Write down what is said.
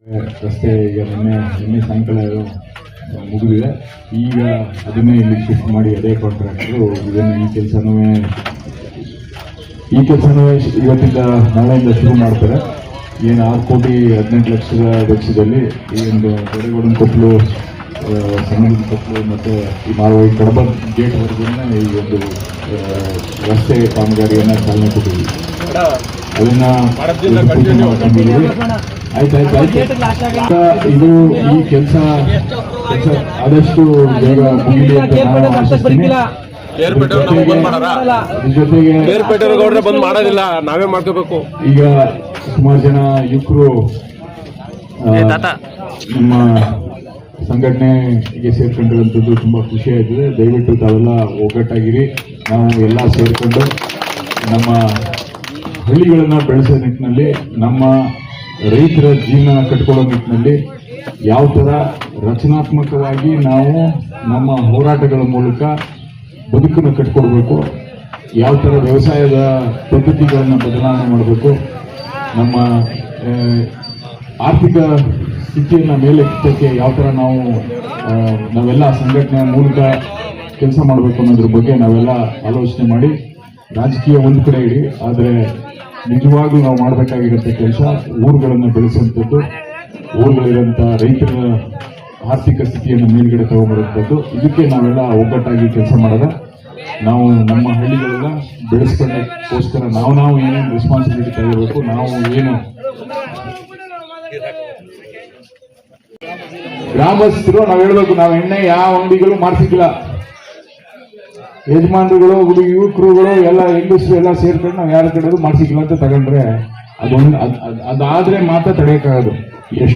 ರಸ್ತೆ ಈಗ ನಿನ್ನೆ ಸಾಯಂಕಾಲ ಮುಗಿದಿದೆ. ಈಗ ಅದನ್ನೇ ಇಲ್ಲಿ ಶಿಫ್ಟ್ ಮಾಡಿ ಅದೇ ಕಾಂಟ್ರಾಕ್ಟರು ಇದನ್ನು ಈ ಕೆಲಸನೂ ಇವತ್ತಿಂದ ನಾಳೆಯಿಂದ ಶುರು ಮಾಡ್ತಾರೆ. ಏನು 6,18,00,000 ವೆಚ್ಚದಲ್ಲಿ ಈ ಒಂದು ದೊಡ್ಡಗೌಡನ ಕೊಪ್ಪಲು, ಸಣ್ಣದ ಕೊಪ್ಪಲು ಮತ್ತು ಈ ಮಾರವಾಡಿ ಕಡಬ ಗೇಟ್ವರೆಗೂ ಈ ಒಂದು ರಸ್ತೆ ಕಾಮಗಾರಿಯನ್ನು ಚಾಲನೆ ಕೊಟ್ಟಿದ್ದೀವಿ. ಅದನ್ನ ಆಯ್ತಾಯ್ತು. ಇದು ಈ ಕೆಲಸ ಆದಷ್ಟು ಬೇಗ ಮುಗಿಲಿ ಅಂತ ನಾನು ಆಶಿಸ್ತೀನಿ. ಜೊತೆಗೆ ಬಂದ್ ಮಾಡೋದಿಲ್ಲ, ನಾವೇ ಮಾಡ್ಕೋಬೇಕು. ಈಗ ಸುಮಾರು ಜನ ಯುವಕರು ನಮ್ಮ ಸಂಘಟನೆಗೆ ಸೇರ್ಕೊಂಡಿರುವಂಥದ್ದು ತುಂಬಾ ಖುಷಿ ಆಯ್ತದೆ. ದಯವಿಟ್ಟು ತಾವೆಲ್ಲ ಒಗ್ಗಟ್ಟಾಗಿರಿ. ನಾವು ಎಲ್ಲ ಸೇರಿಕೊಂಡು ನಮ್ಮ ಹಳ್ಳಿಗಳನ್ನು ಬೆಳೆಸೋ ನಿಟ್ಟಿನಲ್ಲಿ, ನಮ್ಮ ರೈತರ ಜೀವನ ಕಟ್ಕೊಳ್ಳೋ ನಿಟ್ಟಿನಲ್ಲಿ ಯಾವ ಥರ ರಚನಾತ್ಮಕವಾಗಿ ನಾವು ನಮ್ಮ ಹೋರಾಟಗಳ ಮೂಲಕ ಬದುಕನ್ನು ಕಟ್ಕೊಡ್ಬೇಕು, ಯಾವ ಥರ ವ್ಯವಸಾಯದ ಪದ್ಧತಿಗಳನ್ನು ಬದಲಾವಣೆ ಮಾಡಬೇಕು, ನಮ್ಮ ಆರ್ಥಿಕ ಸ್ಥಿತಿಯನ್ನು ಮೇಲೆತ್ತಕ್ಕೆ ಯಾವ ಥರ ನಾವೆಲ್ಲ ಸಂಘಟನೆಯ ಮೂಲಕ ಕೆಲಸ ಮಾಡಬೇಕು ಅನ್ನೋದ್ರ ಬಗ್ಗೆ ನಾವೆಲ್ಲ ಆಲೋಚನೆ ಮಾಡಿ, ರಾಜಕೀಯ ಒಂದು ಕಡೆ ಇಡಿ, ಆದರೆ ನಿಜವಾಗ್ಲೂ ನಾವು ಮಾಡಬೇಕಾಗಿರುತ್ತೆ ಕೆಲಸ ಊರುಗಳನ್ನು ಬೆಳೆಸುವಂಥದ್ದು, ಊರುಗಳಿರೋಂಥ ರೈತರ ಆರ್ಥಿಕ ಸ್ಥಿತಿಯನ್ನು ಮೇಲ್ಗಡೆ ತಗೊಂಡ್ಬರುವಂಥದ್ದು. ಇದಕ್ಕೆ ನಾವೆಲ್ಲ ಒಗ್ಗಟ್ಟಾಗಿ ಕೆಲಸ ಮಾಡೋದ. ನಾವು ನಮ್ಮ ಹಳ್ಳಿಗಳೆಲ್ಲ ಬೆಳೆಸ್ಕೊಳ್ಳೋಕ್ಕೋಸ್ಕರ ನಾವು ಏನೇನು ರೆಸ್ಪಾನ್ಸಿಬಿಲಿಟಿ ತಗೋಬೇಕು, ನಾವು ಏನು ಗ್ರಾಮಸ್ಥರು ನಾವು ಹೇಳ್ಬೇಕು, ನಾವು ಎಣ್ಣೆ ಯಾವ ಅಂಗಡಿಗಳು ಮಾಡ್ಸಿಕ್ಕಿಲ್ಲ, ಯಜಮಾನರುಗಳು ಯುವಕರುಗಳು ಎಲ್ಲ ಹೆಂಗಸರು ಎಲ್ಲ ಸೇರ್ಕೊಂಡು ನಾವು ಯಾರ ಕಡೆ ಮಾಡ್ಸಿಕ್ಕಿಲ್ಲ ಅಂತ ತಗೊಂಡ್ರೆ ಅದಾದ್ರೆ ಮಾತ್ರ ತಡೆಯಕ್ಕಾಗೋದು.